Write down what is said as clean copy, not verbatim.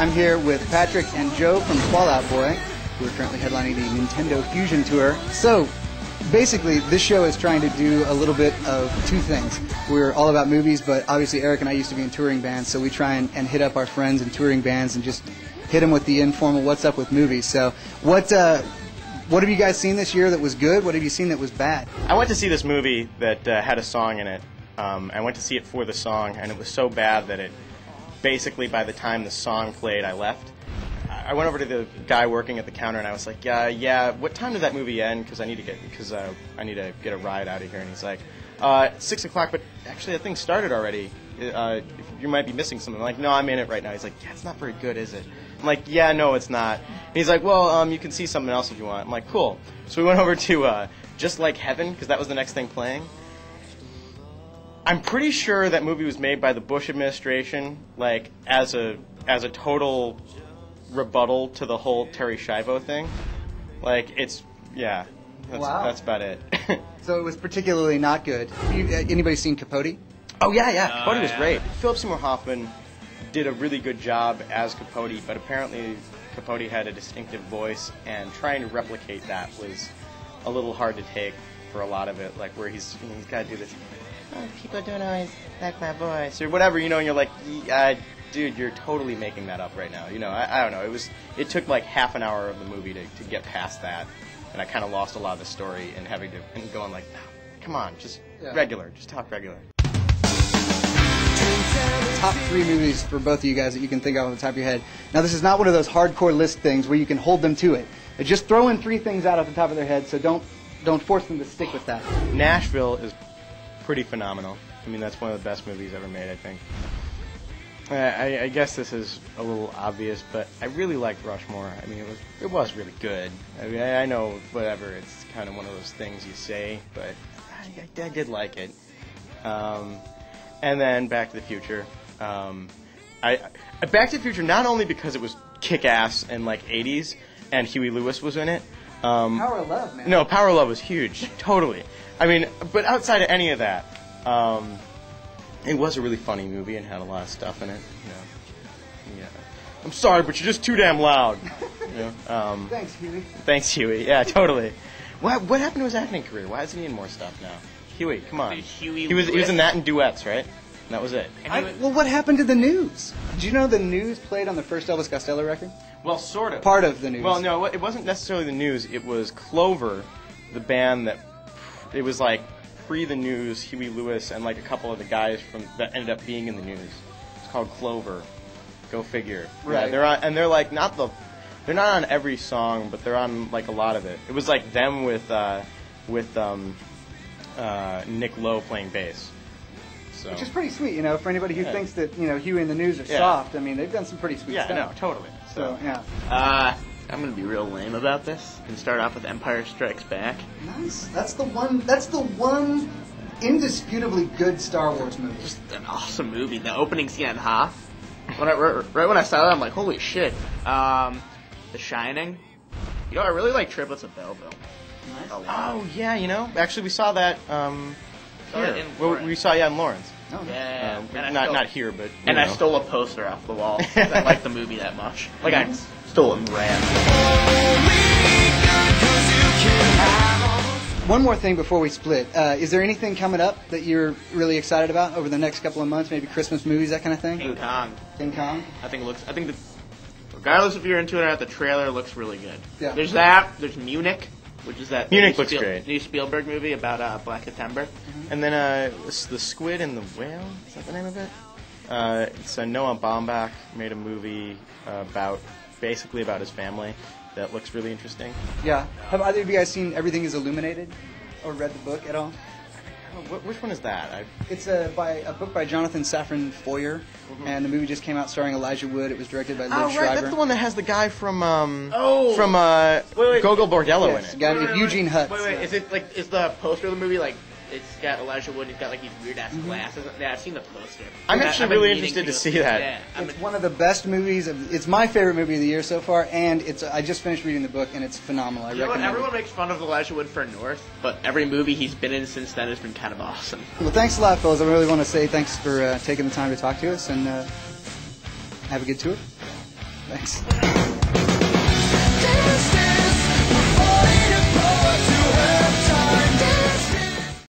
I'm here with Patrick and Joe from Fallout Boy, who are currently headlining the Nintendo Fusion Tour. So, basically, this show is trying to do a little bit of two things. We're all about movies, but obviously Eric and I used to be in touring bands, so we try and hit up our friends in touring bands and just hit them with the informal what's up with movies. So, what have you guys seen this year that was good? What have you seen that was bad? I went to see this movie that had a song in it. I went to see it for the song, and it was so bad that it basically, by the time the song played, I left. I went over to the guy working at the counter, and I was like, yeah, what time did that movie end? Because I need to get a ride out of here. And he's like, 6 o'clock, but actually that thing started already. You might be missing something. I'm like, no, I'm in it right now. He's like, yeah, it's not very good, is it? I'm like, yeah, no, it's not. And he's like, well, you can see something else if you want. I'm like, cool. So we went over to Just Like Heaven, because that was the next thing playing. I'm pretty sure that movie was made by the Bush administration, like, as a total rebuttal to the whole Terry Schiavo thing. Like, that's about it. So it was particularly not good. Anybody seen Capote? Oh, yeah. Capote was great. Philip Seymour Hoffman did a really good job as Capote, but apparently Capote had a distinctive voice, and trying to replicate that was a little hard to take for a lot of it, like where he's got to do this, oh, people don't always like my voice, or whatever, and you're like, dude, you're totally making that up right now. I don't know. It took like half an hour of the movie to get past that, and I kind of lost a lot of the story and going like, come on, just talk regular. Top 3 movies for both of you guys that you can think of on the top of your head. Now, this is not one of those hardcore list things where you can hold them to it. Just throw in 3 things out at the top of their head, so don't force them to stick with that. Nashville is pretty phenomenal. I mean, that's one of the best movies ever made, I think. I guess this is a little obvious, but I really liked Rushmore. I mean, it was really good. I mean, I know, whatever, it's kind of one of those things you say, but I did like it. And then Back to the Future. Back to the Future, not only because it was kick-ass and like 80s, and Huey Lewis was in it. Power of Love, man. No, Power of Love was huge, totally. I mean, but outside of any of that, it was a really funny movie and had a lot of stuff in it. Yeah. I'm sorry, but you're just too damn loud. Thanks, Huey. Thanks, Huey. Yeah, totally. What happened to his acting career? Why isn't he in more stuff now? Huey, come on. He was in that and Duets, right? And that was it. Well, what happened to the News? Did you know the News played on the first Elvis Costello record? Well, sort of. Part of the News. Well, no, it wasn't necessarily the News. It was Clover, the band it was like pre the News, Huey Lewis, and like a couple of the guys that ended up being in the News. It's called Clover. Go figure. Right. Yeah, they're like they're not on every song, but they're on like a lot of it. It was like them with Nick Lowe playing bass. So. Which is pretty sweet, for anybody who thinks that, Huey and the News are soft. I mean, they've done some pretty sweet stuff. Yeah, no, totally. So, yeah. I'm going to be real lame about this and start off with Empire Strikes Back. Nice. That's the one indisputably good Star Wars movie. Just an awesome movie. The opening scene at Hoth. Right when I saw that, I'm like, holy shit. The Shining. I really like Triplets of Belleville. Nice. Oh, yeah, actually we saw that here. We saw in Lawrence. Oh. Yeah. Not here, but... And I stole a poster off the wall because I like the movie that much. Like, I stole it and ran. One more thing before we split. Is there anything coming up that you're really excited about over the next couple of months? Maybe Christmas movies, that kind of thing? King Kong. King Kong? I think that regardless if you're into it or not, the trailer looks really good. Yeah. There's that. There's Munich, which is that Munich looks great. New Spielberg movie about Black September. Mm-hmm. And then The Squid and the Whale. Is that the name of it? It's Noah Baumbach made a movie basically about his family that looks really interesting. Yeah. Have either of you guys seen Everything is Illuminated or read the book at all? Which one is that? It's a book by Jonathan Safran Foer, and the movie just came out starring Elijah Wood. It was directed by Liv Schreiber. That's the one that has the guy from Gogol Bordello in it. Got Eugene Hutz. Wait, is the poster of the movie like it's got Elijah Wood? He's got like these weird ass glasses. Yeah, I've seen the poster. I'm actually really interested to see that. Yeah, it's one of the best movies. It's my favorite movie of the year so far, and I just finished reading the book, and it's phenomenal. I recommend it. Everyone makes fun of Elijah Wood for North, but every movie he's been in since then has been kind of awesome. Well, thanks a lot, fellas. I really want to say thanks for taking the time to talk to us, and have a good tour. Thanks.